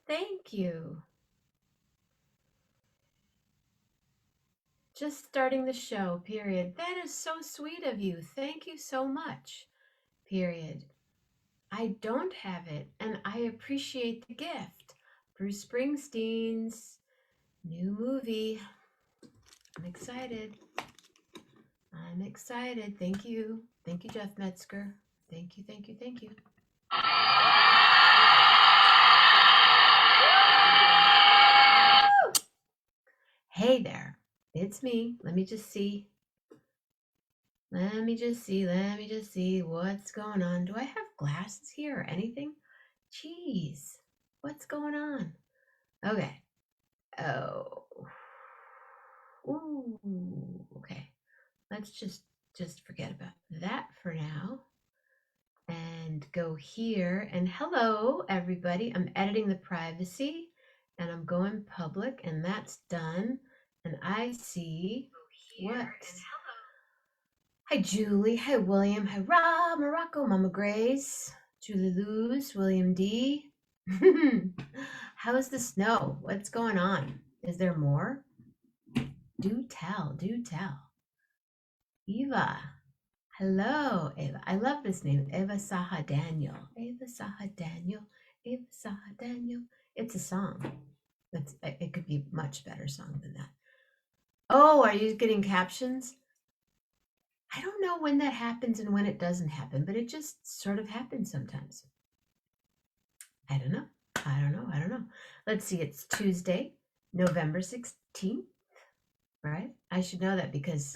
Thank you. Just starting the show, period. That is so sweet of you. Thank you so much, period. I don't have it, and I appreciate the gift. Bruce Springsteen's new movie. I'm excited. I'm excited. Thank you. Thank you, Jeff Metzger. Thank you, thank you, thank you. Hey there. It's me. Let me just see. Let me just see what's going on. Do I have glasses here or anything? Jeez, what's going on? Okay. Oh. Ooh, okay. Let's just forget about that for now and go here. And hello, everybody. I'm editing the privacy and I'm going public, and that's done. And I see what. Hi, Julie. Hi, William. Hi, Rob, Morocco, Mama Grace, Julie Luz, William D. How's the snow? What's going on? Is there more? Do tell, do tell. Eva. Hello, Eva. I love this name, Eva Saha Daniel. Eva Saha Daniel. Eva Saha Daniel. It's a song. It could be a much better song than that. Oh, are you getting captions? I don't know when that happens and when it doesn't happen, but it just sort of happens sometimes. I don't know. Let's see, it's Tuesday, November 16th, right? I should know that because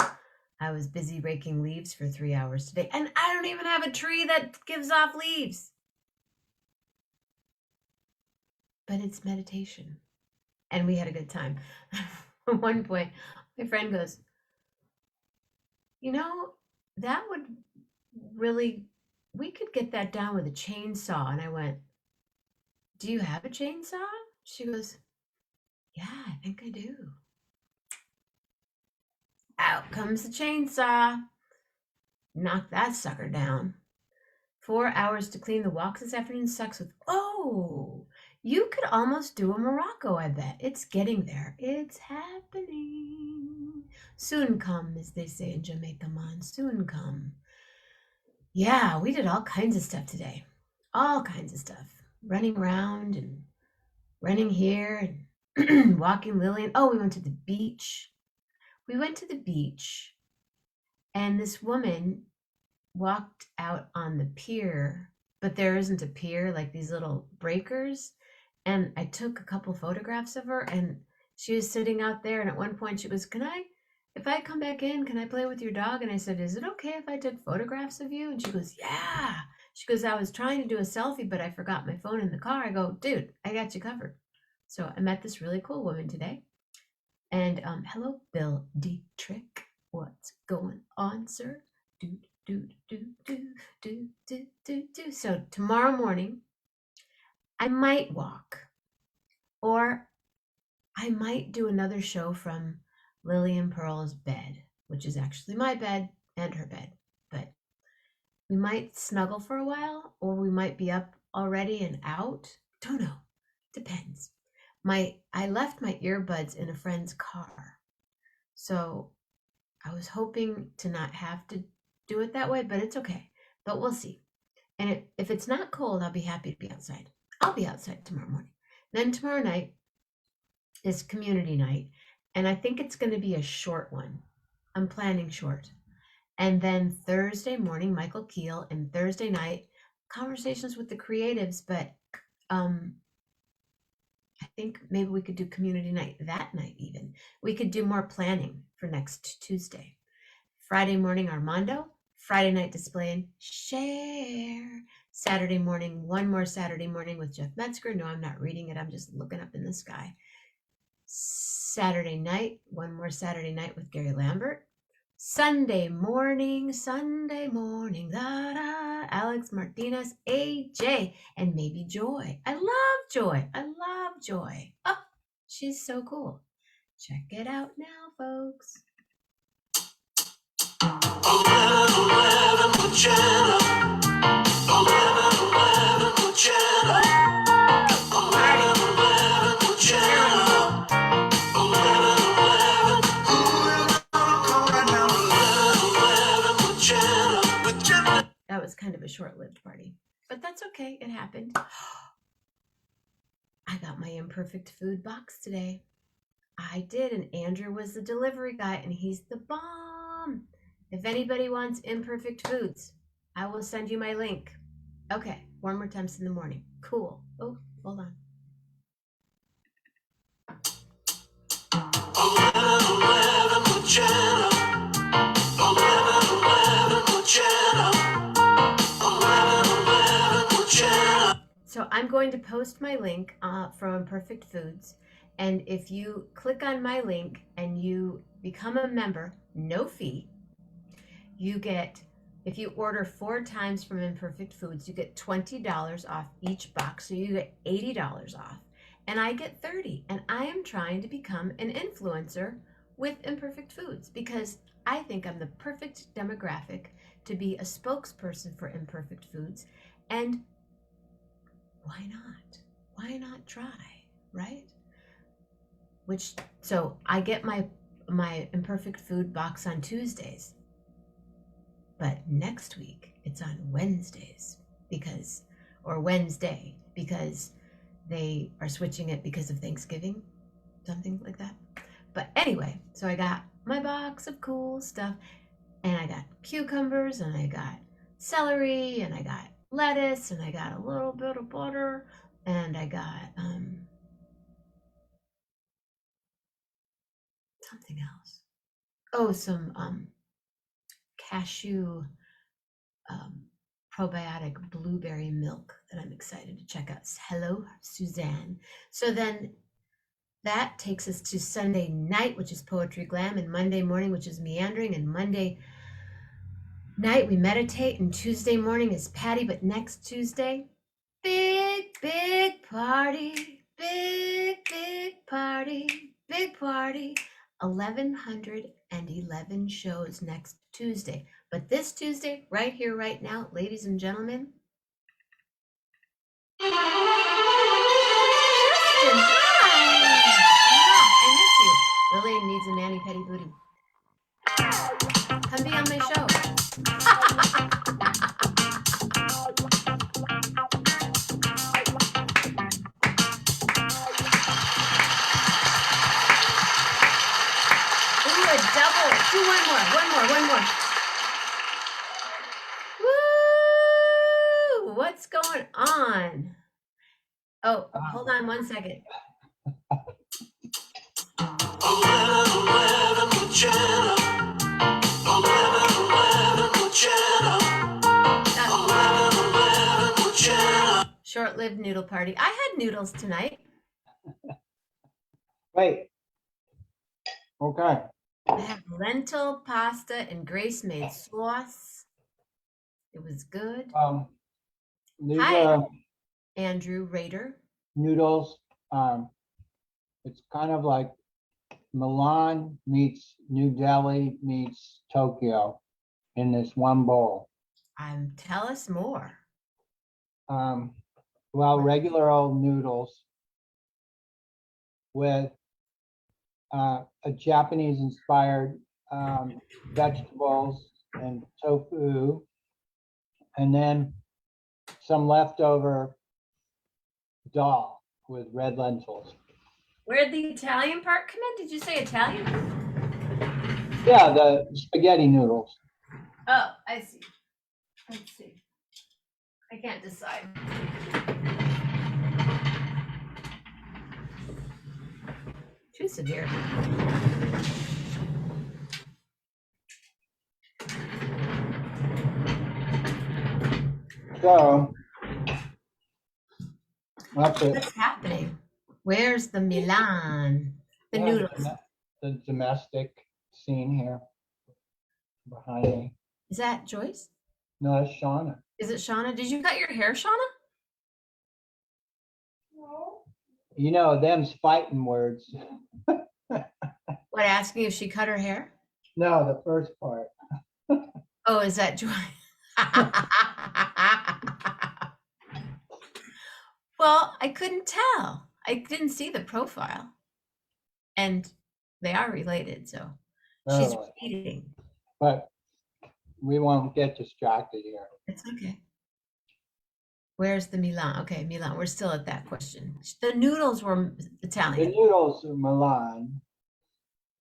I was busy raking leaves for 3 hours today, and I don't even have a tree that gives off leaves. But it's meditation, and we had a good time. At one point, my friend goes, that would really, we could get that down with a chainsaw. And I went, do you have a chainsaw? She goes, yeah, I think I do. Out comes the chainsaw. Knock that sucker down. 4 hours to clean the walks this afternoon sucks with, oh, you could almost do a Morocco, I bet. It's getting there. It's happening. Soon come, as they say in Jamaica, man. Soon come. Yeah, we did all kinds of stuff today. All kinds of stuff. Running around and running here and walking Lillian. Oh, we went to the beach. And this woman walked out on the pier, but there isn't a pier, like these little breakers. And I took a couple photographs of her, and she was sitting out there. And at one point she was, if I come back in, can I play with your dog? And I said, is it okay if I took photographs of you? And she goes, yeah. She goes, I was trying to do a selfie, but I forgot my phone in the car. I go, dude, I got you covered. So I met this really cool woman today. And hello, Bill Dietrich. What's going on, sir? So tomorrow morning, I might walk, or I might do another show from Lillian Pearl's bed, which is actually my bed and her bed. But we might snuggle for a while, or we might be up already and out. Don't know. Depends. I left my earbuds in a friend's car, so I was hoping to not have to do it that way, but it's okay. But we'll see. And if it's not cold, I'll be happy to be outside. I'll be outside tomorrow morning. Then tomorrow night is community night, and I think it's going to be a short one. I'm planning short. And then Thursday morning, Michael Keel, and Thursday night, conversations with the creatives, but I think maybe we could do community night that night even. We could do more planning for next Tuesday. Friday morning, Armando. Friday night display and share. Saturday morning, one more Saturday morning with Jeff Metzger. No, I'm not reading it. I'm just looking up in the sky. Saturday night, one more Saturday night with Gary Lambert. Sunday morning, da-da, Alex Martinez, AJ, and maybe Joy. I love Joy. Oh, she's so cool. Check it out now, folks. 11 with Jenna. 11 with Jenna. 11 kind of a short-lived party, but that's okay. It happened. I got my imperfect food box today. I did, and Andrew was the delivery guy, and he's the bomb. If anybody wants imperfect foods, I will send you my link. Okay, warmer temps in the morning. Cool. Oh, hold on. 11 with Jenna. 11 with Jenna. 11 with Jenna. So I'm going to post my link from Imperfect Foods, and if you click on my link and you become a member, no fee, you get, if you order 4 times from Imperfect Foods, you get $20 off each box. So you get $80 off. And I get 30. And I am trying to become an influencer with Imperfect Foods because I think I'm the perfect demographic to be a spokesperson for Imperfect Foods. And why not? Why not try, right? So I get my Imperfect Food box on Tuesdays. But next week it's on Wednesdays Wednesday because they are switching it because of Thanksgiving, something like that. But anyway, so I got my box of cool stuff, and I got cucumbers, and I got celery, and I got lettuce, and I got a little bit of butter, and I got something else. Oh, some cashew probiotic blueberry milk that I'm excited to check out. Hello, Suzanne. So then that takes us to Sunday night, which is Poetry Glam, and Monday morning, which is Meandering, and Monday night we meditate, and Tuesday morning is Patty. But next Tuesday, big party, big party. 1,111 shows next Tuesday. But this Tuesday, right here, right now, ladies and gentlemen, Kristen, hi! I miss you. Lillian needs a mani petty booty. Come be on my show. Ooh, a double. Do one more. Woo! What's going on? Oh, hold on 1 second. 11 with Jenna. 11 with Jenna. 11 with Jenna. Short-lived noodle party. I had noodles tonight. Wait. Okay. I had lentil pasta and Grace made sauce. It was good. These Hi. are Andrew Rader. noodles. It's kind of like Milan meets New Delhi meets Tokyo in this one bowl. Tell us more. Well, regular old noodles with a Japanese-inspired vegetables and tofu, and then some leftover dal with red lentils. Where'd the Italian part come in? Did you say Italian? Yeah, the spaghetti noodles. Oh, I see. Let's see. I can't decide. Too severe. So that's it. What's happening? Where's the Milan? The Yeah, noodles. The domestic scene here behind me. Is that Joyce? No, that's Shauna. Is it Shauna? Did you cut your hair, Shauna? You know, them's fighting words. What, asking if she cut her hair? No, the first part. Oh, is that Joy? Well, I couldn't tell. I didn't see the profile. And they are related, so she's Oh, repeating. but we won't get distracted here. It's okay. Where's the Milan? Okay, Milan. We're still at that question. The noodles were The Italian. noodles are Milan.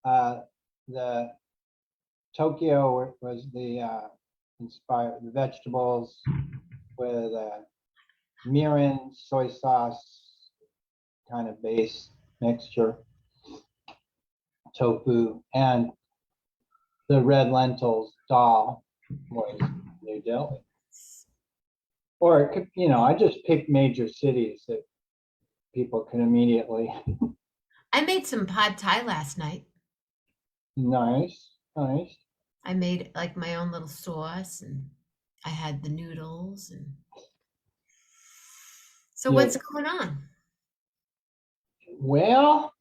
The Tokyo was the inspired the vegetables with mirin soy sauce kind of base mixture, tofu, and the red lentils dal was New Delhi. Or it could, I just picked major cities that people can immediately. I made some pad thai last night. Nice. I made like my own little sauce and I had the noodles and so Yeah. what's going on? Well,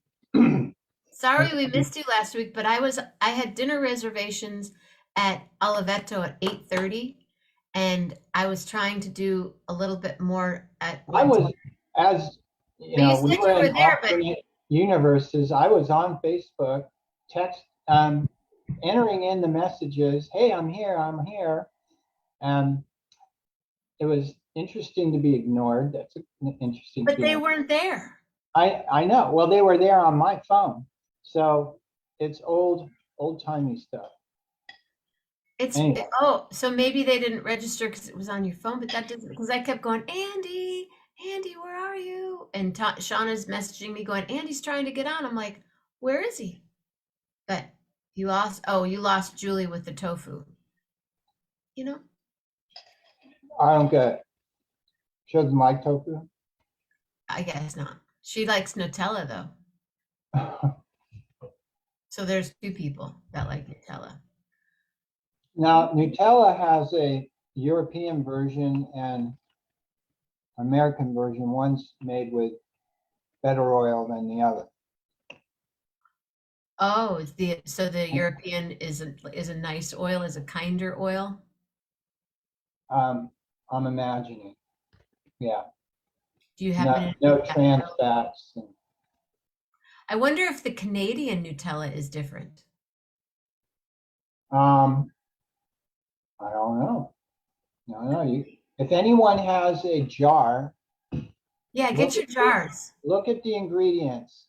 Sorry we missed you last week, but I had dinner reservations at Oliveto at 8:30 and I was trying to do a little bit more at I one was, time. as But you we said were you were in there, but alternate universes. I was on Facebook, text, entering in the messages. Hey, I'm here. And it was interesting to be ignored. That's an interesting they feeling. weren't there. I know. Well, they were there on my phone, so it's old-timey stuff. Anyway. So maybe they didn't register because it was on your phone, but that doesn't because I kept going, Andy, where are you? And Shauna's messaging me going, Andy's trying to get on. I'm like, where is he? But you lost Julie with the tofu. You know? I don't get it. She doesn't like tofu. I guess not. She likes Nutella though. So there's two people that like Nutella. Now, Nutella has a European version and American version. One's made with better oil than the other. Oh, so the European is a nice oil, is a kinder oil. I'm imagining. Yeah. Do you happen to No know that? trans fats. I wonder if the Canadian Nutella is different. I don't know. If anyone has a jar, Yeah, get your jars. look at the ingredients,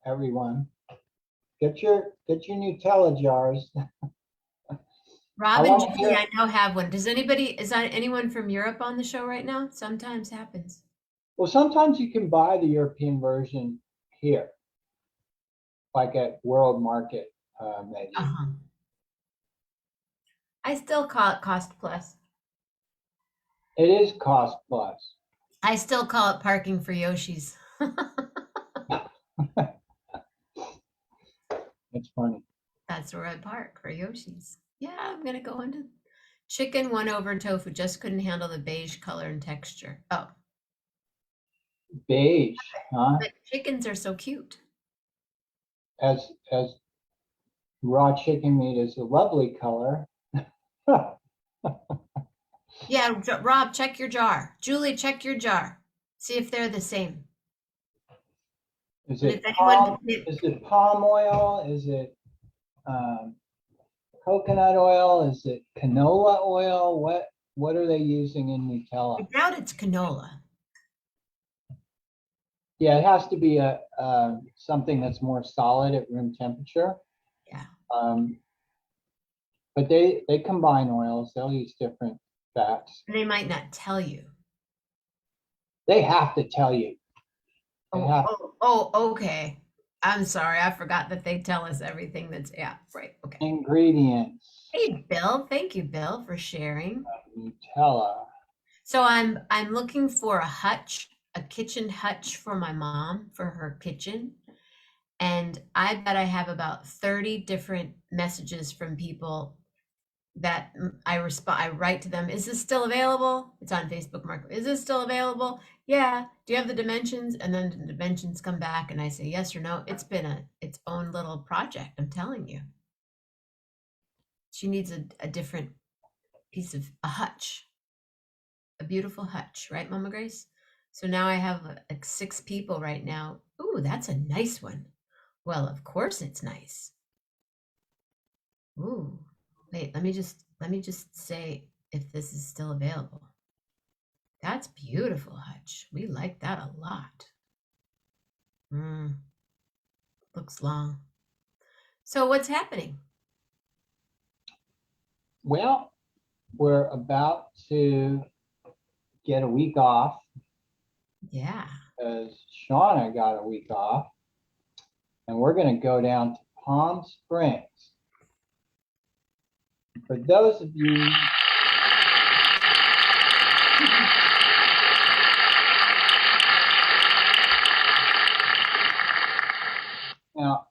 everyone. Get your Nutella jars. Rob and Julie, I now have one. Is that anyone from Europe on the show right now? Sometimes happens. Well, sometimes you can buy the European version here, like at World Market, maybe. I still call it cost plus. It is cost plus. I still call it parking for Yoshi's. It's funny. That's where I park for Yoshi's. Yeah, I'm gonna go into chicken, won over tofu. Just couldn't handle the beige color and texture. Oh, Beige, huh? but chickens are so cute. As raw chicken meat is a lovely color. Yeah, Rob, check your jar. Julie, check your jar. See if they're the same. Is it palm oil? Is it coconut oil? Is it canola oil? What are they using in Nutella? I doubt it's canola. Yeah, it has to be a something that's more solid at room temperature. Yeah. But they combine oils. They'll use different fats. They might not tell you. They have to tell you. Okay. I'm sorry. I forgot that they tell us everything that's, yeah, right. Okay. Ingredients. Hey, Bill. Thank you, Bill, for sharing. Nutella. So I'm looking for a kitchen hutch for my mom for her kitchen. And I bet I have about 30 different messages from people that I write to them. Is this still available? It's on Facebook Market. Is this still available? Yeah. Do you have the dimensions? And then the dimensions come back and I say yes or no. It's been its own little project. I'm telling you. She needs a different piece of a hutch, a beautiful hutch, right, Mama Grace? So now I have like 6 people right now. Ooh, that's a nice one. Well, of course it's nice. Ooh. Wait, let me just say if this is still available. That's beautiful, Hutch. We like that a lot. Looks long. So what's happening? Well, we're about to get a week off Yeah. because Shauna got a week off, and we're going to go down to Palm Springs. For those of you now,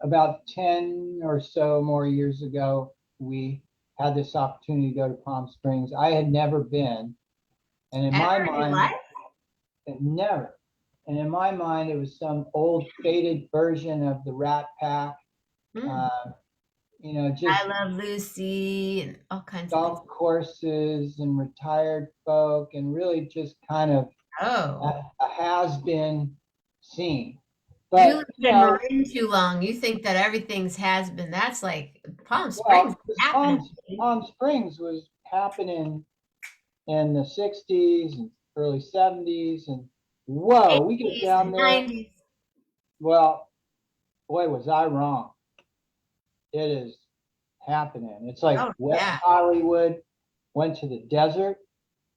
about 10 or so more years ago, we had this opportunity to go to Palm Springs. I had never been, and in my Ever in your mind, life? never. And in my mind, it was some old faded version of the Rat Pack. Mm. Just I Love Lucy and all kinds of good golf courses and retired folk, and really just kind of stuff. a has-been scene. You But, lived in Marin too long. You think that everything's has been. That's like Palm Springs well, is happening. Palm Springs was happening in the 60s and early 70s. And whoa, we get 80s down and there. 90s. Well, boy, was I wrong. It is happening. It's like Oh, West yeah. Hollywood went to the desert.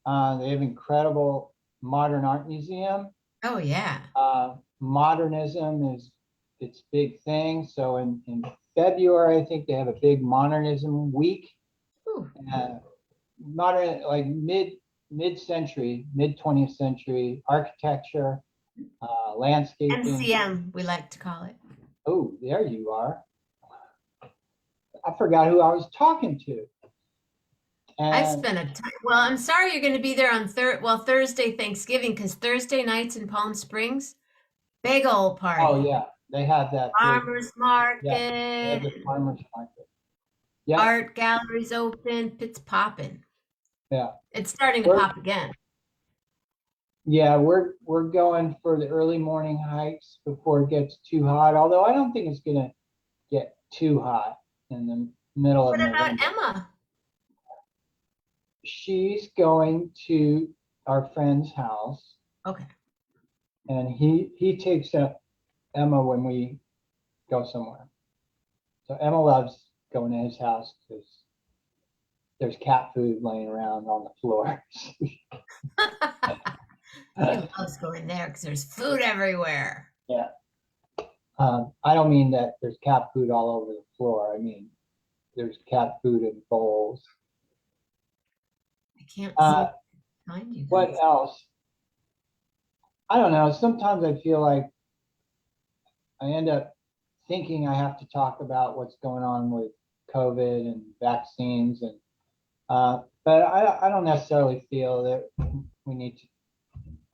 They have incredible modern art museum. Oh, yeah. Modernism is its big thing. So in February, I think they have a big modernism week. Ooh. Modern, like mid-century, mid 20th century architecture, landscaping. NCM, we like to call it. Oh, there you are. I forgot who I was talking to. I And spent a time. Well, I'm sorry you're going to be there on Thursday Thanksgiving, because Thursday nights in Palm Springs, big old oh party. yeah, they had that big, Farmers yeah, they had market, the farmers market. Yeah, art galleries open. It's popping. yeah. It's starting to We're pop again. Yeah, we're going for the early morning hikes before it gets too hot. Although I don't think it's gonna get too hot in the middle of What about November. Emma? She's going to our friend's house, Okay. and he takes up Emma when we go somewhere. So Emma loves going to his house because there's cat food laying around on the floor. He loves going there because there's food everywhere. Yeah. I don't mean that there's cat food all over the floor. I mean there's cat food in bowls. I can't Uh, find you what guys. else? I don't know. Sometimes I feel like I end up thinking I have to talk about what's going on with COVID and vaccines, and but I don't necessarily feel that we need to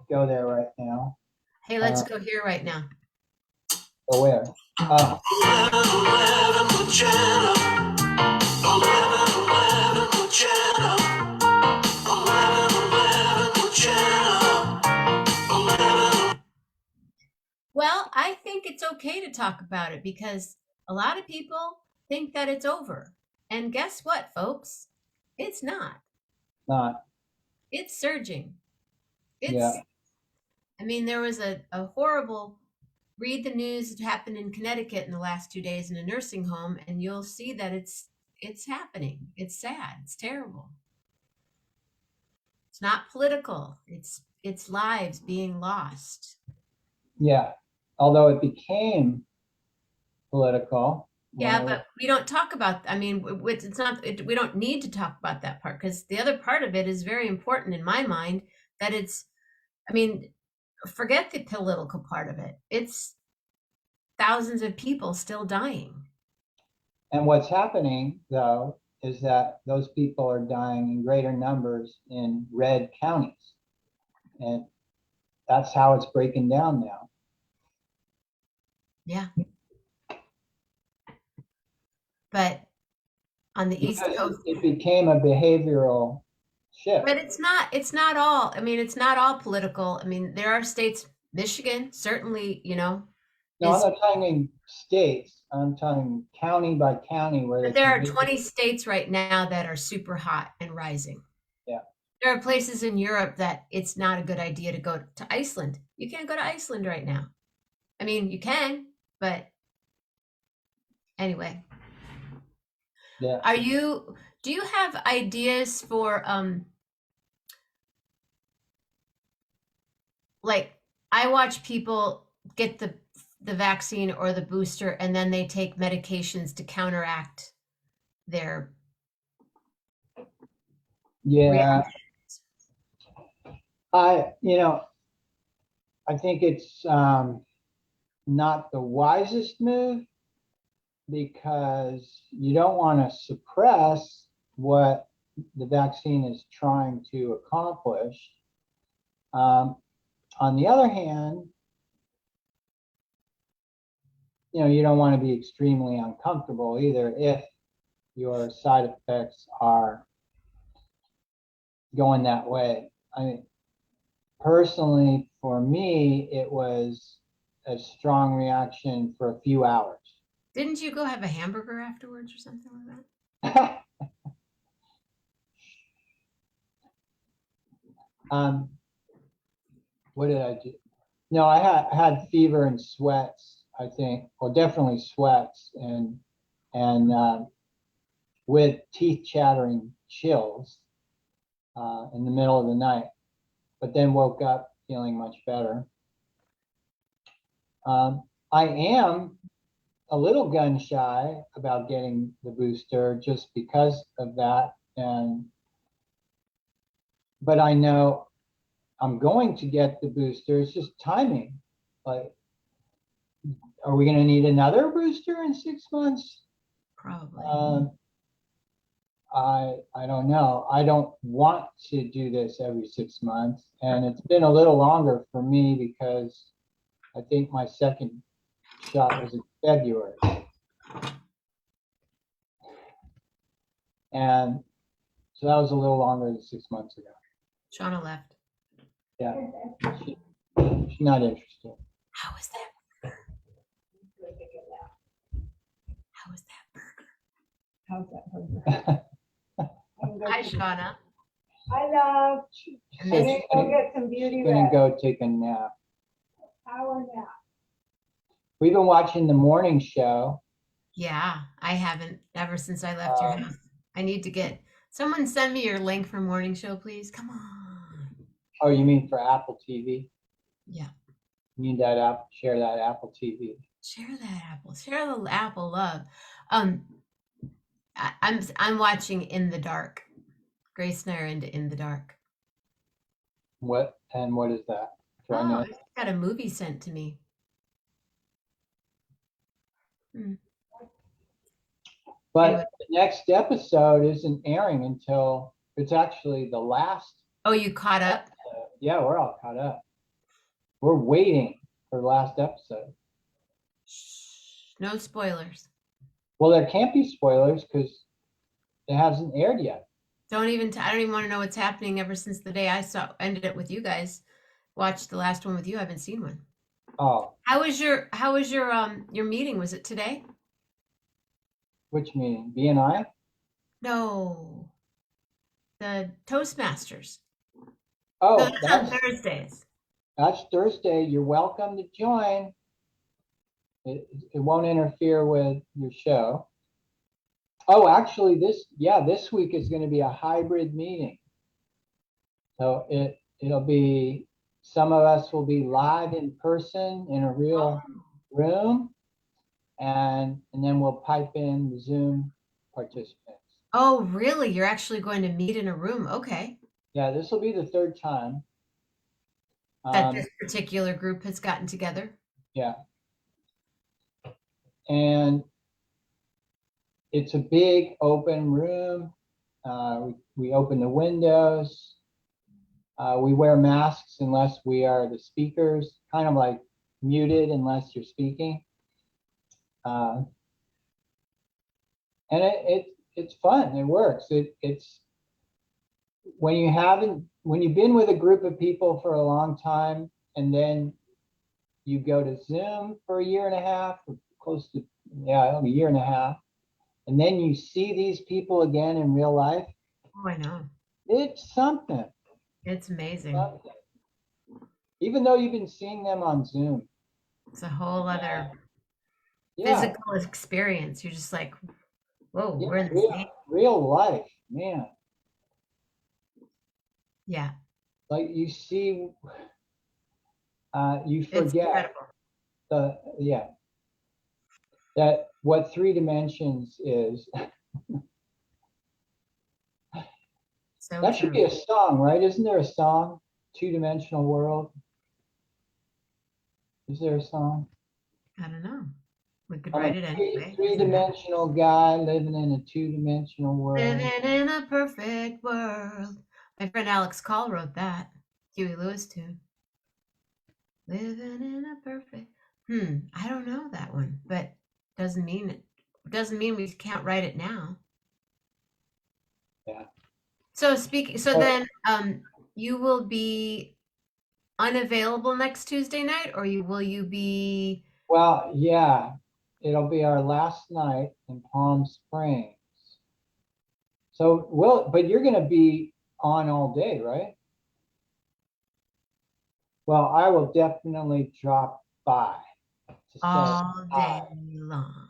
go there right now. Hey, let's go here right now. Go where? 11, with Jenna. 11, with Jenna. 11, with Jenna. 11. Well, I think it's okay to talk about it because a lot of people think that it's over. And guess what, folks? It's not. Not. It's surging. Yeah. I mean, there was a horrible read the news that happened in Connecticut in the last 2 days in a nursing home, and you'll see that it's happening. It's sad. It's terrible. It's not political. It's lives being lost. Yeah. Although it became political. Yeah, but we don't talk about. I mean, it's not. We don't need to talk about that part because the other part of it is very important in my mind. That it's. I mean, forget the political part of it. It's thousands of people still dying. And what's happening, though, is that those people are dying in greater numbers in red counties. And that's how it's breaking down now. Yeah. But on the East Coast, it became a behavioral shift. but it's not all. I mean, it's not all political. I mean, there are states, Michigan, certainly, No, I'm is, not talking states. I'm talking county by county where they but there can are visit. 20 states right now that are super hot and rising. Yeah. There are places in Europe that it's not a good idea to go to Iceland. You can't go to Iceland right now. I mean, you can, but anyway. Yeah. Do you have ideas for like I watch people get the vaccine or the booster and then they take medications to counteract their Yeah. reactions. I think it's not the wisest move because you don't want to suppress what the vaccine is trying to accomplish. Um, on the other hand, you don't want to be extremely uncomfortable either if your side effects are going that way. I mean, personally, for me, it was a strong reaction for a few hours. Didn't you go have a hamburger afterwards or something like that? What did I do? No, I had fever and sweats, I think. Well, definitely sweats and with teeth chattering chills in the middle of the night, but then woke up feeling much better. I am a little gun shy about getting the booster just because of that, but I know I'm going to get the booster. It's just timing. Like, are we going to need another booster in 6 months? Probably. I don't know. I don't want to do this every 6 months, and it's been a little longer for me because I think my second shot was in February, and so that was a little longer than 6 months ago. Shauna left. Yeah, she's not interested. How is that burger? How is that burger? How's that burger? Hi, Shauna. I know. She I'm said gonna she's go gonna, get some beauty she's gonna rest. go take a nap. Hour nap. We've been watching the morning show. Yeah, I haven't ever since I left your house. I need to get someone send me your link for morning show, please. Come on. Oh, you mean for Apple TV? Yeah. You need that app, share that Apple TV. Share that apple. Share the apple love. Um, I'm watching In the Dark. Grace and I are into In the Dark. What is that? Do I Oh, know? I just got a movie sent to me. But Anyway. the next episode isn't airing until it's actually the last. Oh, you caught up? Yeah, we're all caught up. We're waiting for the last episode. Shh, no spoilers. Well, there can't be spoilers because it hasn't aired yet. I don't even want to know what's happening ever since the day I ended it with you guys. Watched the last one with you. I haven't seen one. Oh, How was your meeting? Was it today? which meeting? BNI? No. The Toastmasters. Oh, No, that's on Thursdays. that's Thursday. You're welcome to join. It won't interfere with your show. Oh, actually, this week is going to be a hybrid meeting. So it'll be, some of us will be live in person in a real room, and then we'll pipe in the Zoom participants. Oh, really? You're actually going to meet in a room? Okay. Yeah, this will be the third time. That this particular group has gotten together. Yeah. And it's a big open room. We open the windows. We wear masks unless we are the speakers, kind of like muted unless you're speaking. And it's fun. It works. It's when you've been with a group of people for a long time, and then you go to Zoom for a year and a half, or close to, yeah, a year and a half, and then you see these people again in real life. Oh, I know. It's something. It's amazing. Something. Even though you've been seeing them on Zoom. It's a whole other Yeah, physical experience. You're just like, whoa, yeah, we're in the same. real life, man. Yeah, Like you see, you it's forget incredible. yeah, that what 3 dimensions is. So That should true. be a song, right? Isn't there a song? 2-dimensional world. Is there a song? I don't know. We could I'm a write it anyway. Doesn't matter. three-dimensional guy living in a 2-dimensional world. Living in a perfect world. My friend Alex Call wrote that. Huey Lewis tune. Living in a perfect. I don't know that one, but doesn't mean we can't write it now. Yeah. So speaking so So, then you will be unavailable next Tuesday night, or will you be well, yeah, it'll be our last night in Palm Springs. So, but you're going to be on all day, right? Well, I will definitely drop by to say all hi day long?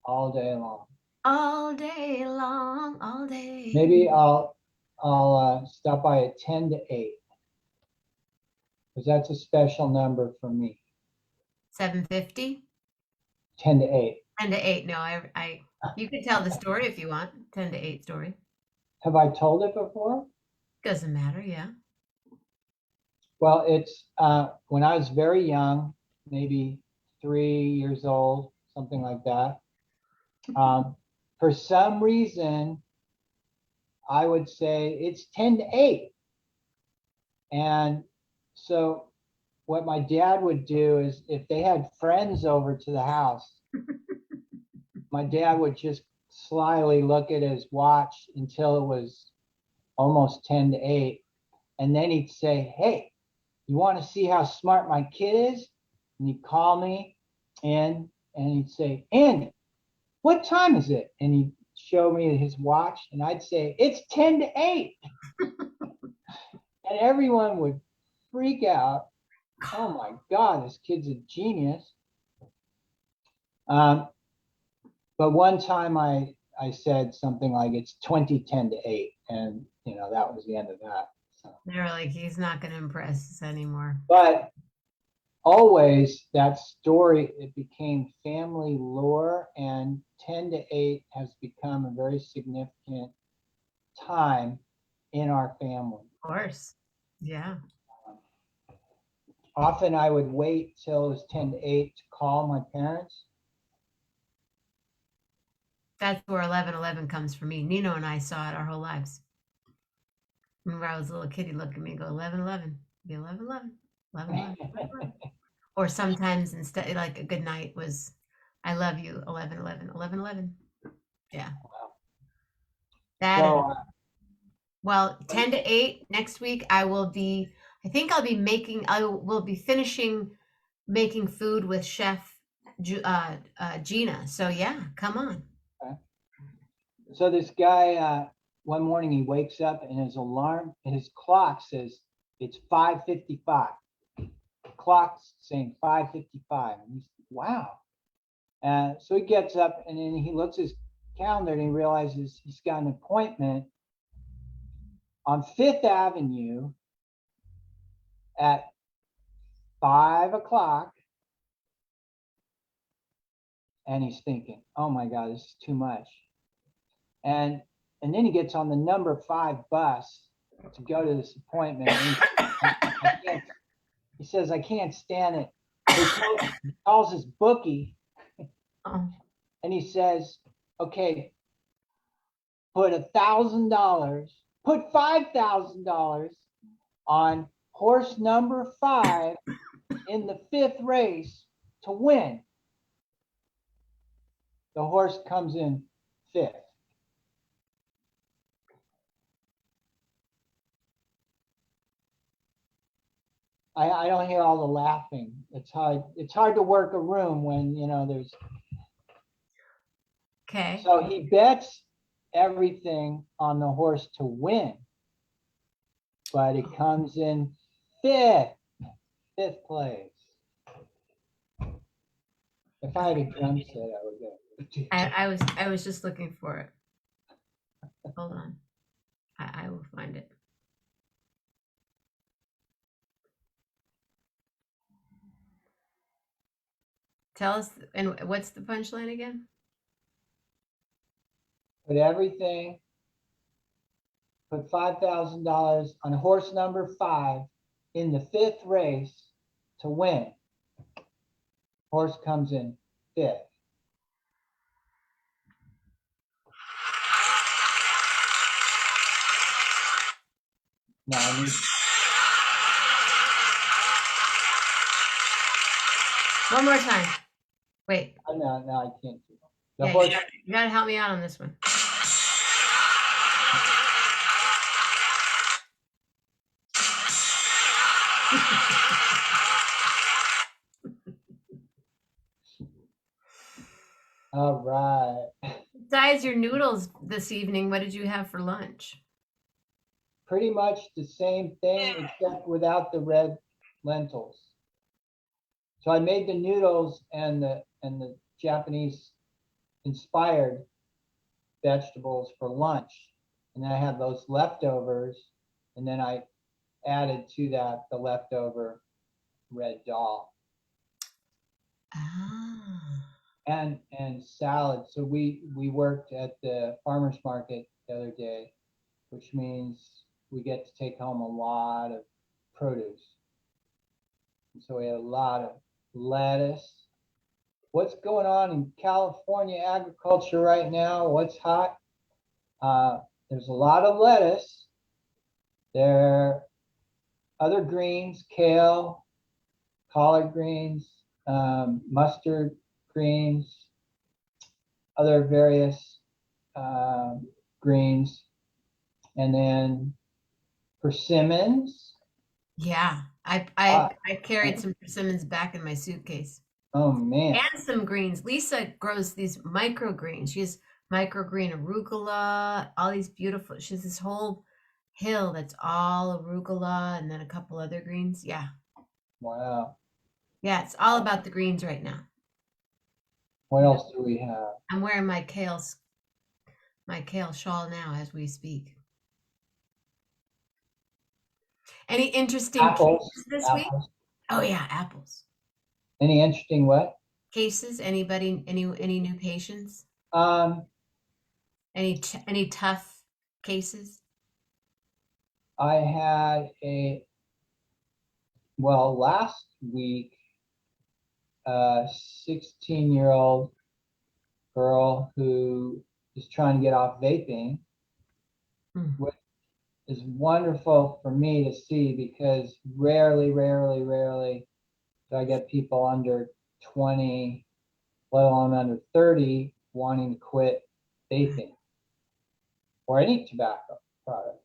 all day long. All day long, all day. Maybe I'll stop by at 10 to 8 because that's a special number for me. 7:50? 10 to 8. 10 to 8. No, I you could tell the story if you want. 10 to 8 story. Have I told it before? Doesn't matter, yeah. Well, it's when I was very young, maybe 3 years old, something like that. For some reason, I would say it's 10 to 8. And so what my dad would do is if they had friends over to the house, my dad would just slyly look at his watch until it was almost 10 to 8. And then he'd say, "Hey, you want to see how smart my kid is?" And he'd call me in and he'd say, "Andy, what time is it?" And he'd show me his watch and I'd say, "It's 10 to 8." And everyone would freak out. Oh my God, this kid's a genius. Um, but one time I said something like it's 2010 to 8. And that was the end of that. So. They're like, he's not going to impress us anymore. But always that story, it became family lore, and 10 to 8 has become a very significant time in our family. Of course. Yeah. Often I would wait till it was 10 to 8 to call my parents. That's where 11:11 comes for me. Nino and I saw it our whole lives. Remember, I was a little kid, he'd look at me and go, 11:11, be 11:11, 11:11. Or sometimes instead, like a good night was, I love you, 11:11, 11:11. Yeah. That and, So well, 10 to 8 next week, I will be, I think I will be finishing making food with Chef Gina. So yeah, come on. so this guy, one morning he wakes up and his clock says it's 5:55. Clock's saying 5:55. And he's, wow. So he gets up and then he looks at his calendar and he realizes he's got an appointment on Fifth Avenue at 5 o'clock. And he's thinking, oh my God, this is too much. And then he gets on the number 5 bus to go to this appointment. And he says, I can't stand it. He calls his bookie Oh, and he says, okay, put $1,000, put $5,000 on horse number 5 in the 5th race to win. The horse comes in 5th. I don't hear all the laughing. It's hard to work a room when, there's. Okay. So he bets everything on the horse to win, but it comes in fifth place. If I had a drum set, I would go. I was just looking for it. Hold on. I will find it. Tell us, and what's the punchline again? Put $5,000 on horse number 5 in the 5th race to win. Horse comes in 5th. No, I need. One more time. Wait. No, I can't do it. Yeah, Horse. you gotta help me out on this one. All right. Besides your noodles this evening, what did you have for lunch? Pretty much the same thing except without the red lentils. So I made the noodles and the Japanese inspired vegetables for lunch, and then I had those leftovers, and then I added to that the leftover red dal Ah. and salad. So we worked at the farmers market the other day, which means we get to take home a lot of produce. And so we had a lot of lettuce. What's going on in California agriculture right now? What's hot? There's a lot of lettuce. There are other greens, kale, collard greens, mustard greens, other various greens, and then persimmons. Yeah, I carried some persimmons back in my suitcase. Oh man. And some greens. Lisa grows these microgreens. She has microgreen arugula, all these beautiful. She has this whole hill that's all arugula and then a couple other greens. Yeah. Wow. Yeah, it's all about the greens right now. What else do we have? I'm wearing my kale shawl now as we speak. Any interesting Apples. cases this week? Apples. Oh yeah, apples. Any interesting what? Cases? Anybody? Any new patients? Um, Any tough cases? I had last week, a 16-year-old girl who is trying to get off vaping, which is wonderful for me to see because rarely do I get people under 20, let alone under 30, wanting to quit vaping or any tobacco product.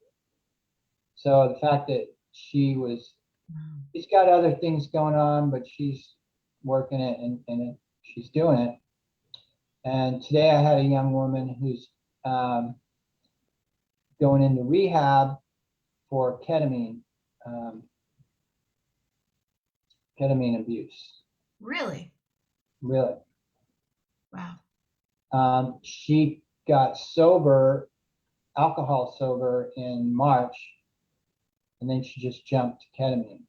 So the fact that she's got other things going on, but she's working it and she's doing it. And today I had a young woman who's going into rehab for ketamine abuse. Really? Really. Wow. She got sober, alcohol sober in March, and then she just jumped to ketamine.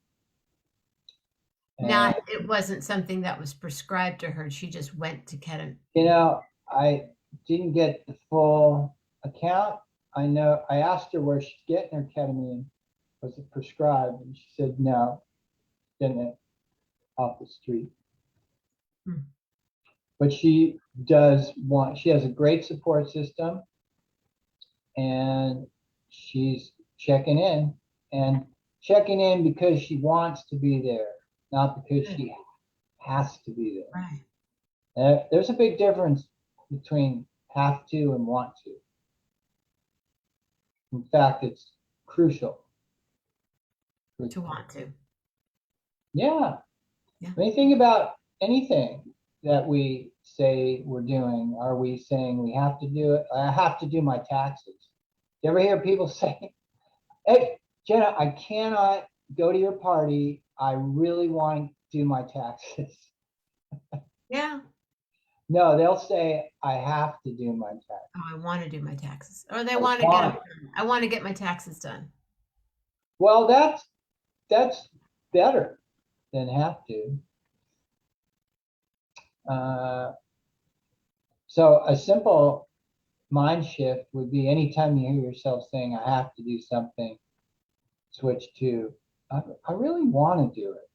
Not, it wasn't something that was prescribed to her. She just went to ketamine. I didn't get the full account. I asked her where she's getting her ketamine. Was it prescribed? And she said no, getting it off the street. But she has a great support system, and she's checking in because she wants to be there, not because she has to be there. Right. There's a big difference between have to and want to. In fact, it's crucial To want to. Yeah. Yeah. When you think about anything that we say we're doing, are we saying we have to do it? I have to do my taxes. You ever hear people say, hey, Jenna, I cannot go to your party. I really want to do my taxes. Yeah. No, they'll say, I have to do my taxes. Oh, I want to do my taxes, or they I want to get them want. done. I want to get my taxes done. Well, that's better than have to. So a simple mind shift would be anytime you hear yourself saying, I have to do something, switch to, I really want to do it.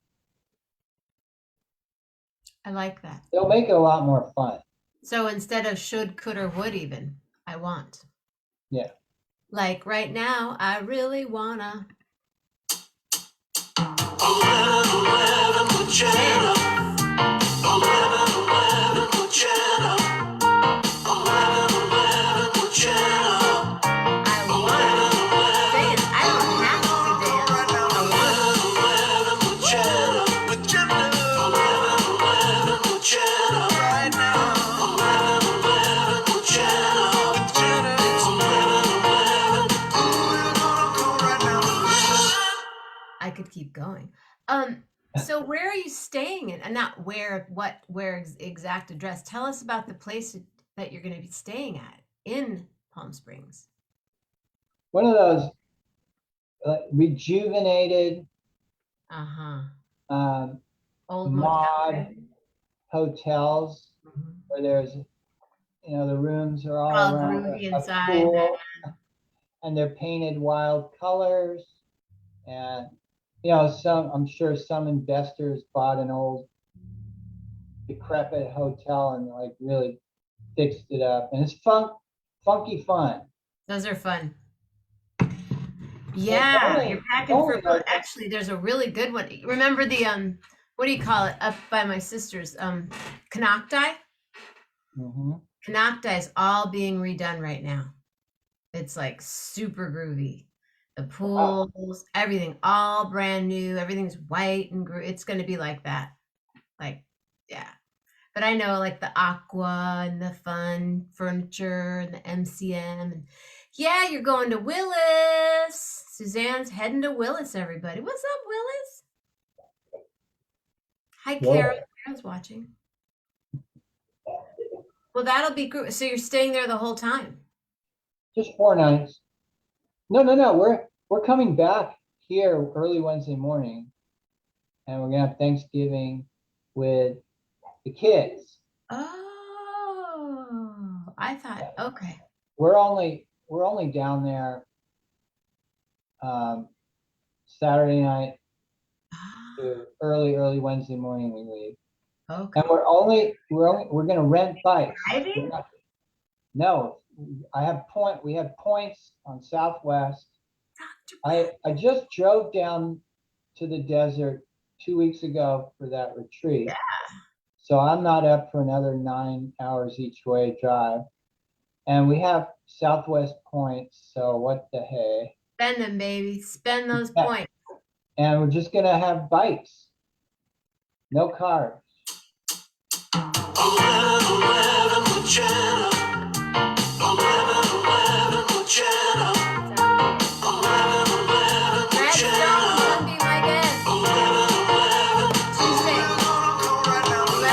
I like that. It'll make it a lot more fun. So instead of should, could, or would, even, I want. Yeah. Like right now, I really wanna. 11 with Jenna. 11 with Jenna. 11 with Jenna. I want to dance. I don't have to dance. I want to. 11 with Jenna. With Jenna. 11 with Jenna. Right now. 11 with Jenna. With Jenna. 11. Ooh, you're gonna go right now. I could keep going. So where are you staying in? And not where exact address. Tell us about the place that you're going to be staying at in Palm Springs. One of those rejuvenated Uh-huh. mod Old motel. hotels Mhm. where there's, the rooms are all All around groovy a inside. pool, and they're painted wild colors. And I'm sure some investors bought an old decrepit hotel and like really fixed it up, and it's funky fun. Those are fun. Yeah, you're packing for only like, actually there's a really good one. Remember the what do you call it up by my sister's Canocti? mhm. Canocti is all being redone right now. It's like super groovy. The Wow. pools, everything, all brand new. Everything's white and it's going to be like that. Like, yeah. But I know like the aqua and the fun furniture and the MCM. And yeah, you're going to Willis. Suzanne's heading to Willis, everybody. What's up, Willis? Hi, Kara. Kara's watching. Well, that'll be good. So you're staying there the whole time? Just 4 nights. No. We're coming back here early Wednesday morning, and we're gonna have Thanksgiving with the kids. Oh, I thought, okay. We're only down there Saturday night to early Wednesday morning we leave. Okay. And we're gonna rent bikes. Driving? No, we have points on Southwest. I just drove down to the desert 2 weeks ago for that retreat. Yeah. So I'm not up for another 9 hours each way drive. And we have Southwest points, so what the hey. Spend them, baby. Spend those points. And we're just gonna have bikes. No cars. 11 with Jenna. 11 with Jenna. 11 with Brad Jenna. Stone, come be my guest. 11 Tuesday, 11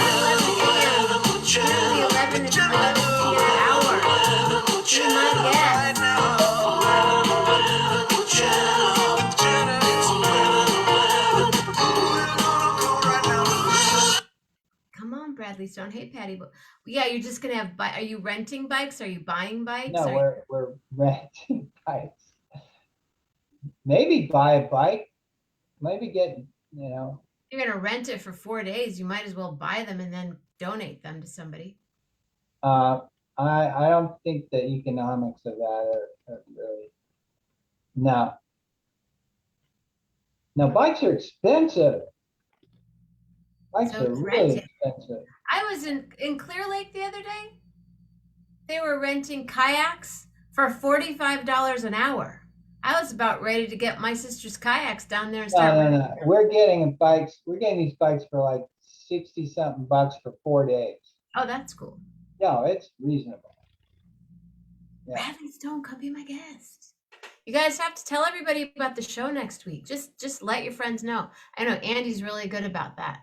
a.m. with Jenna. Usually 11 p.m. hour. Be my guest. 11 with Jenna. Come on, Bradley Stone. Hey, Patty. Yeah, you're just gonna have. Are you renting bikes? Are you buying bikes? No, we're renting bikes. Maybe buy a bike. Maybe get, You're gonna rent it for 4 days. You might as well buy them and then donate them to somebody. I don't think the economics of that are really. No. No, bikes are expensive. Bikes So are it's really rented. expensive. I was in Clear Lake the other day. They were renting kayaks for $45 an hour. I was about ready to get my sister's kayaks down there and No, start. no. We're getting bikes. We're getting these bikes for like 60 something bucks for 4 days. Oh, that's cool. No, it's reasonable. Yeah. Bradley Stone, come be my guest. You guys have to tell everybody about the show next week. Just let your friends know. I know Andy's really good about that.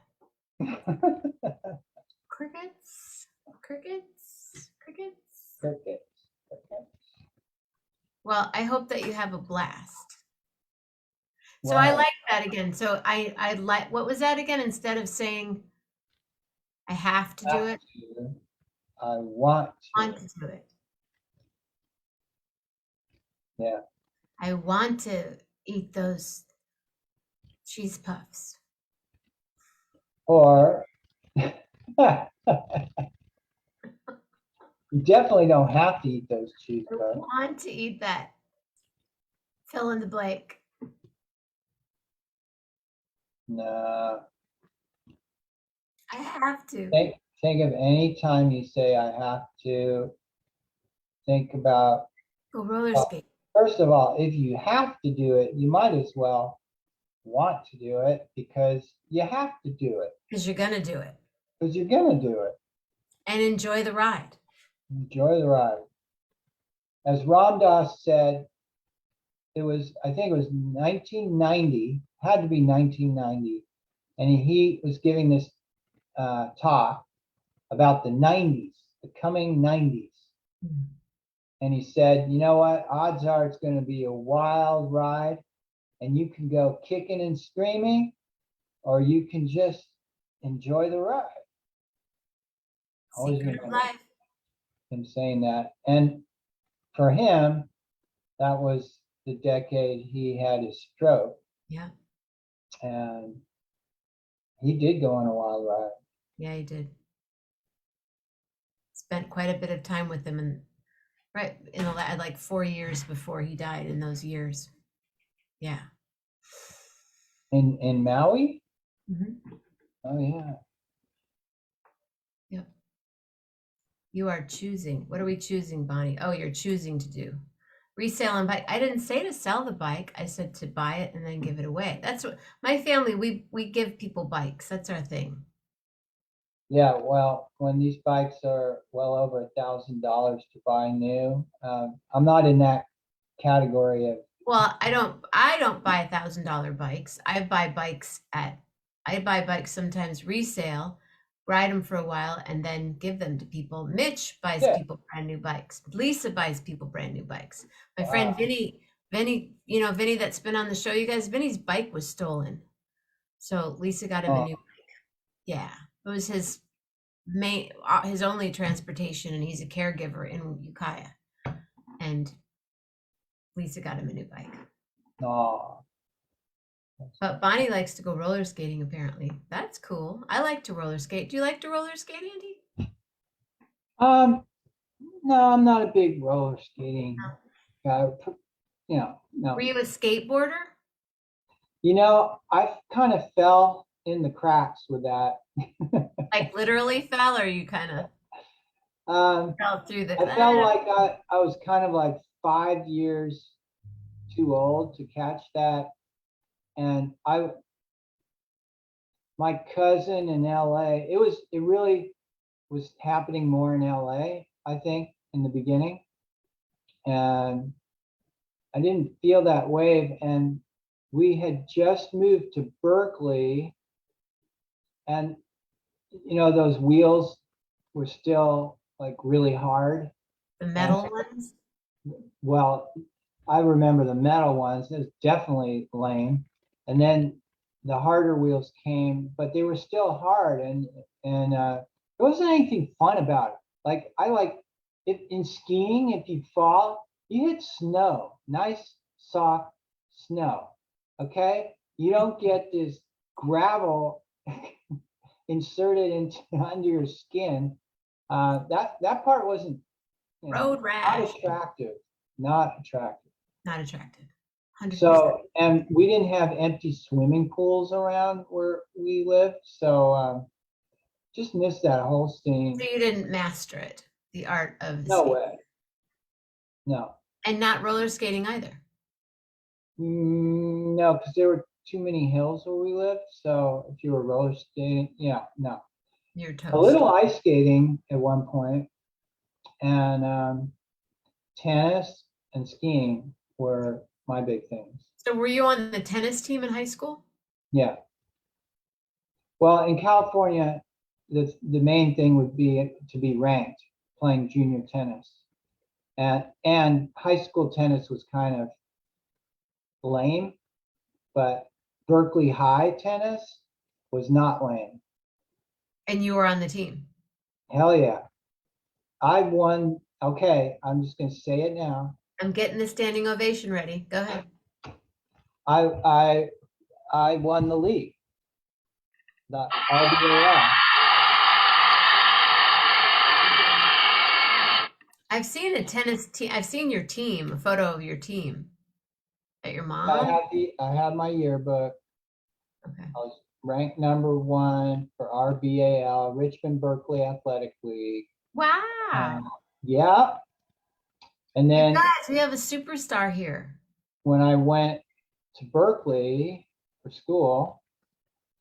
Crickets, crickets, crickets. Crickets. Well, I hope that you have a blast. So Wow. I like that again. So I like, what was that again? Instead of saying I have to do it, I want I to. want to do it. Yeah. I want to eat those cheese puffs. Or you definitely don't have to eat those cheese I puffs. want to eat that. Fill in the blank. No. I have to. Think of any time you say I have to. Think about, Go roller well, skate. first of all, if you have to do it, you might as well want to do it because you have to do it. Because you're going to do it. Because you're going to do it. And enjoy the ride. Enjoy the ride. As Ram Dass said, I think it was 1990, had to be 1990, and he was giving this talk about the 90s, the coming 90s. And he said, you know what? Odds are it's going to be a wild ride, and you can go kicking and screaming, or you can just enjoy the ride. Always Secret of remember life. him saying that. And for him, that was the decade he had his stroke. Yeah. And he did go on a wild ride. Yeah, he did. Spent quite a bit of time with him, and right in the like 4 years before he died. In those years, yeah. In Maui? Mm-hmm. Oh yeah. Yep. You are choosing. What are we choosing, Bonnie? Oh, you're choosing to do resale and bike. I didn't say to sell the bike. I said to buy it and then give it away. That's what my family, we give people bikes. That's our thing. Yeah, well, when these bikes are well over $1,000 to buy new, I'm not in that category of. Well, I don't buy $1,000 bikes. I buy bikes sometimes resale, ride them for a while, and then give them to people. Mitch buys Yeah. people brand new bikes. Lisa buys people brand new bikes. My Wow. friend Vinny, Vinny that's been on the show, you guys, Vinny's bike was stolen. So Lisa got him a new bike. Yeah. It was his only transportation, and he's a caregiver in Ukiah. And Lisa got him a new bike. Oh. But Bonnie likes to go roller skating, apparently. That's cool. I like to roller skate. Do you like to roller skate, Andy? No, I'm not a big roller skating guy. No. Were you a skateboarder? I kind of fell in the cracks with that. Like literally fell, or you kind of fell through the. I felt like I was kind of like 5 years too old to catch that. And my cousin in LA, it really was happening more in LA, I think, in the beginning. And I didn't feel that wave. And we had just moved to Berkeley, and those wheels were still like really hard. The metal ones? Well, I remember the metal ones. It was definitely lame. And then the harder wheels came, but they were still hard, and there wasn't anything fun about it. Like I like if in skiing, if you fall, you hit snow, nice soft snow. Okay, you don't get this gravel inserted into under your skin. That part wasn't Road rash. not attractive. Not attractive. Not attractive. 100%. So, and we didn't have empty swimming pools around where we lived, so just missed that whole scene. So you didn't master it, the art of No skating. way. No. And not roller skating either. No, because there were too many hills where we lived. So if you were roller skating, yeah, no. You're A toast. little ice skating at one point, and tennis and skiing were my big things. So were you on the tennis team in high school? Yeah. Well, in California, the main thing would be to be ranked playing junior tennis. And high school tennis was kind of lame, but Berkeley High tennis was not lame. And you were on the team. Hell yeah. I won. Okay, I'm just going to say it now. I'm getting the standing ovation ready. Go ahead. I I won the league, the RBAL. I've seen a tennis team. I've seen your team, a photo of your team. At your I mom? had I had my yearbook. Okay. I was ranked #1 for RBAL, Richmond Berkeley Athletic League. Wow. Yeah. And You then guys, we have a superstar here. when I went to Berkeley for school,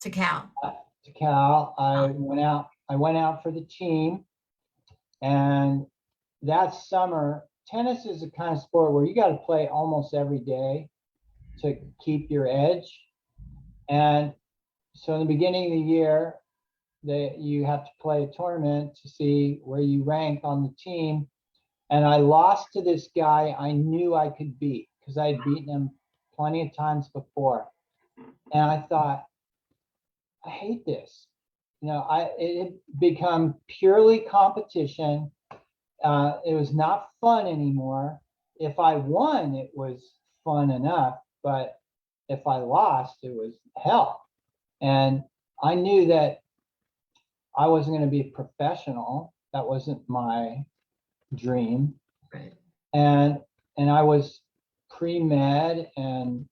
To Cal. to Cal, I went out for the team, and that summer, tennis is a kind of sport where you got to play almost every day to keep your edge. And so in the beginning of the year, you have to play a tournament to see where you rank on the team. And I lost to this guy I knew I could beat because I had beaten him plenty of times before. And I thought, I hate this. It had become purely competition. It was not fun anymore. If I won, it was fun enough, but if I lost, it was hell. And I knew that I wasn't going to be a professional. That wasn't my dream. Right. And I was pre-med and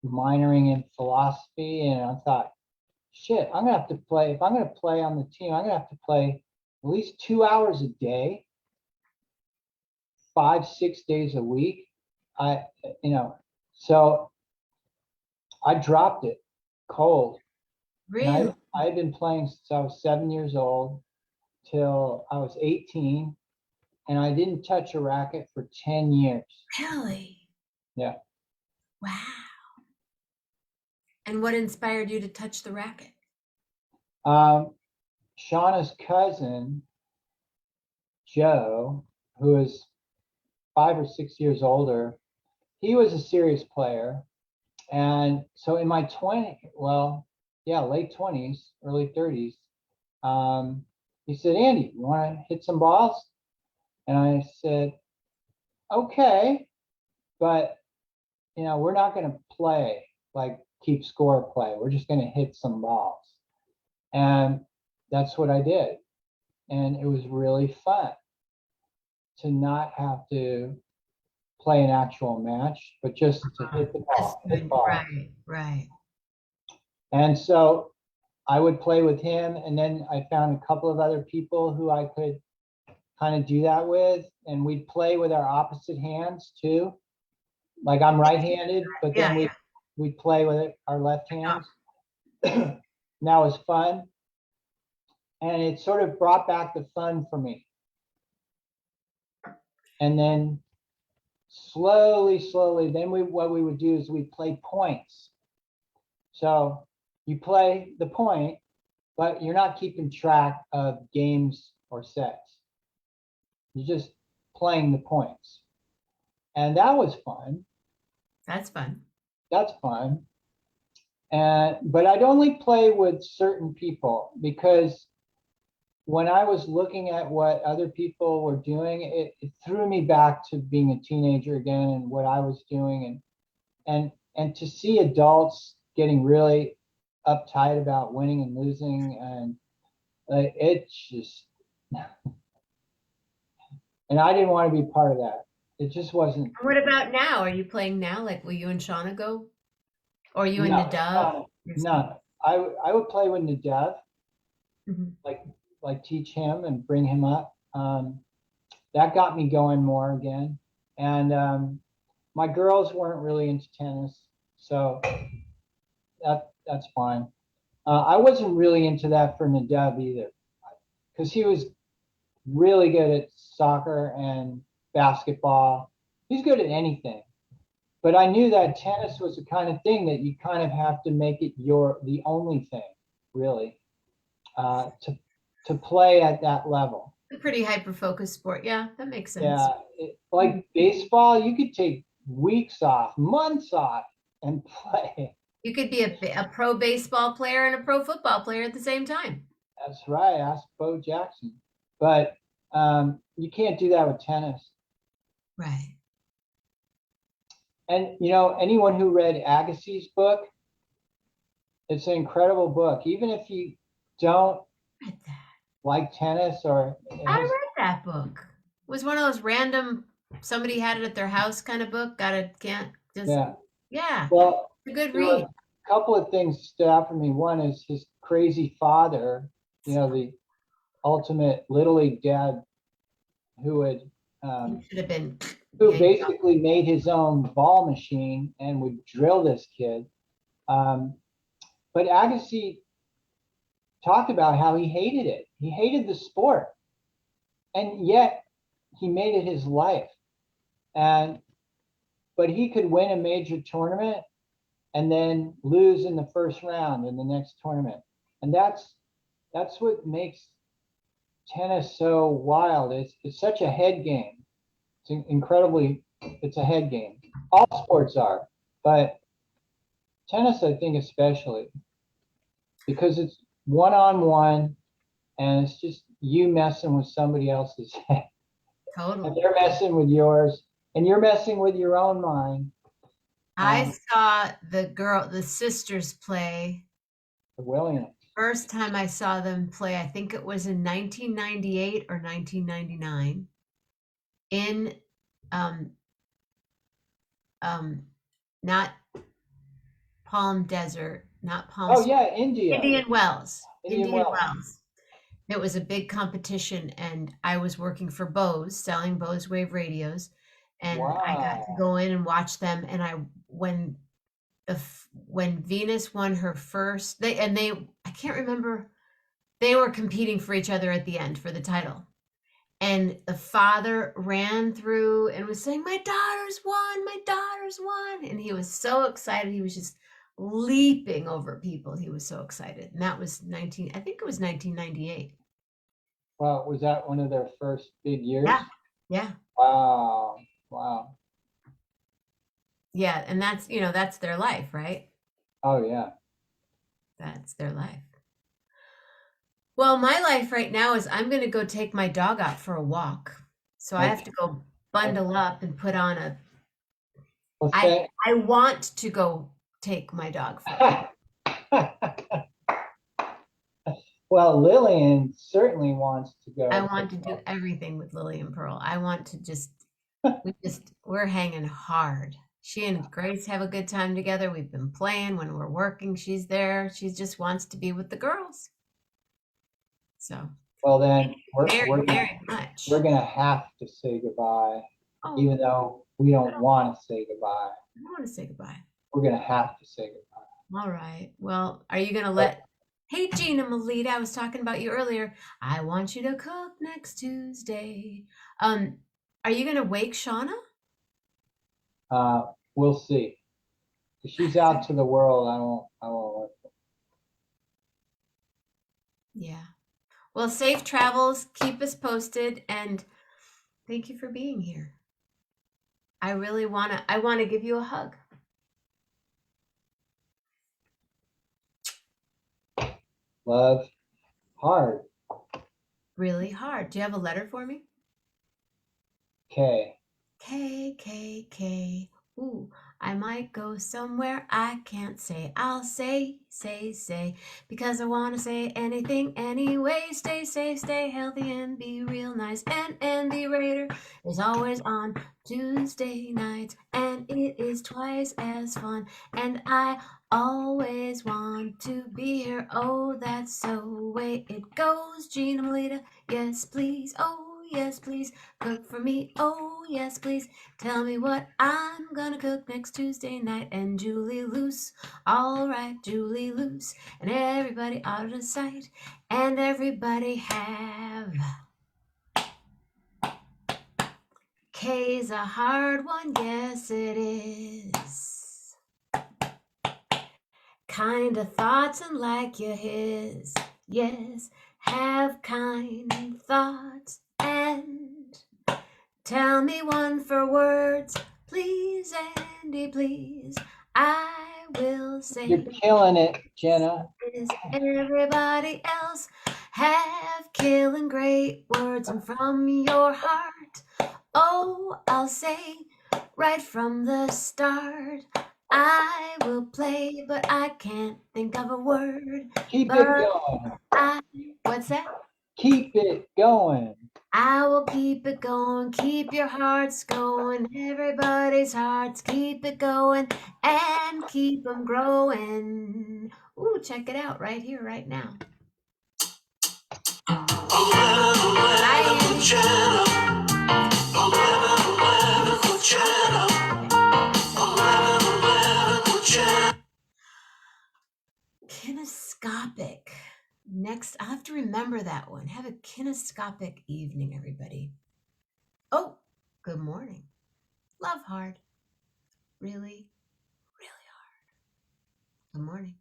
minoring in philosophy, and I thought, shit, I'm gonna have to play. If I'm gonna play on the team, I'm gonna have to play at least 2 hours a day, 5, 6 days a week. I, so I dropped it cold. And Really? I had been playing since I was 7 years old till I was 18, and I didn't touch a racket for 10 years. Really? Yeah. Wow. And what inspired you to touch the racket? Shauna's cousin, Joe, who is 5 or 6 years older, he was a serious player. And so in my late 20s, early 30s, he said, Andy, you want to hit some balls? And I said, okay, but we're not going to play like keep score play. We're just going to hit some balls. And that's what I did. And it was really fun to not have to play an actual match, but just to hit the ball, hit ball. Right, right. And so I would play with him, and then I found a couple of other people who I could kind of do that with, and we'd play with our opposite hands too. Like I'm right-handed, but then we'd play with our left hands. And that was fun, and it sort of brought back the fun for me. And then slowly, then what we would do is we'd play points. So you play the point, but you're not keeping track of games or sets. You're just playing the points. And that was fun. That's fun. That's fun. But I'd only play with certain people because when I was looking at what other people were doing, it threw me back to being a teenager again and what I was doing, and to see adults getting really uptight about winning and losing, and it's just, and I didn't want to be part of that. It just wasn't. What about now? Are you playing now? Like, will you and Shauna go? Or you and Nadav? No. I would play with Nadav, Mhm. like teach him and bring him up. That got me going more again. And my girls weren't really into tennis, so that's fine. I wasn't really into that for Nadav either, because he was really good at soccer and basketball. He's good at anything. But I knew that tennis was the kind of thing that you kind of have to make it the only thing, really, to play at that level. A pretty hyper-focused sport. Yeah, that makes sense. Yeah, like baseball, you could take weeks off, months off, and play. You could be a pro baseball player and a pro football player at the same time. That's right. Ask Bo Jackson. But you can't do that with tennis. Right. And anyone who read Agassi's book, it's an incredible book. Even if you don't Read that. like tennis or I read that book. It was one of those random, somebody had it at their house kind of book. Can't just, yeah. Well, It's a good read. A couple of things stood out for me. One is his crazy father, the ultimate Little League dad who had He should have been. who basically made his own ball machine and would drill this kid. But Agassi talked about how he hated it. He hated the sport, and yet he made it his life. But he could win a major tournament and then lose in the first round in the next tournament, and that's what makes tennis so wild. It's such a head game. It's a head game. All sports are, but tennis, I think, especially, because it's one-on-one, and it's just you messing with somebody else's head. Totally. And they're messing with yours, and you're messing with your own mind. I saw the sisters play. The Williams. First time I saw them play, I think it was in 1998 or 1999 in not Palm Desert, not Palm. Oh yeah, India. Indian Wells. Indian Wells. It was a big competition, and I was working for Bose, selling Bose Wave radios, and I got to go in and watch them. And when Venus won her first, I can't remember, they were competing for each other at the end for the title. And the father ran through and was saying, my daughter's won. And he was so excited. He was just leaping over people. He was so excited. And that was 1998. Well, was that one of their first big years? Yeah. Wow. Yeah, and that's their life, right? Oh yeah. That's their life. Well, my life right now is I'm going to go take my dog out for a walk. So I have to go bundle up and put on I want to go take my dog for a walk. Well, Lillian certainly wants to go. I want to do everything with Lily and Pearl. I want to we're hanging hard. She and Grace have a good time together. We've been playing when we're working. She's there. She just wants to be with the girls. So. Well, then we're going to have to say goodbye, even though we don't want to say goodbye. I don't want to say goodbye. We're going to have to say goodbye. All right. Well, are you going to Hey, Jenna Mammina, I was talking about you earlier. I want you to cook next Tuesday. Are you going to wake Shauna? We'll see. If she's out to the world, I won't let her. Yeah. Well, safe travels. Keep us posted, and thank you for being here. I want to give you a hug. Love, hard. Really hard. Do you have a letter for me? K. K. Ooh, I might go somewhere I can't say. I'll say, because I want to say anything anyway. Stay safe, stay healthy, and be real nice. And Andy Rader is always on Tuesday nights, and it is twice as fun. And I always want to be here. Oh, that's so way it goes. Jenna Mammina, yes please. Oh, yes please. Cook for me. Oh, Oh, yes, please tell me what I'm gonna cook next Tuesday night. And Julie Loose, all right, Julie Loose, and everybody out of sight, and everybody have. K's a hard one, yes it is. Kind of thoughts and like your his, yes, have kind thoughts and tell me one for words, please, Andy, please. I will say You're killing it, Jenna. is everybody else have killing great words and from your heart. Oh, I'll say right from the start, I will play, but I can't think of a word. Keep But it going. what's that? Keep it going. I will keep it going, keep your hearts going, everybody's hearts, keep it going, and keep them growing. Ooh, check it out right here, right now. Kinescopic. Next, I have to remember that one. Have a kinescopic evening, everybody. Oh, good morning. Love hard. Really, really hard. Good morning.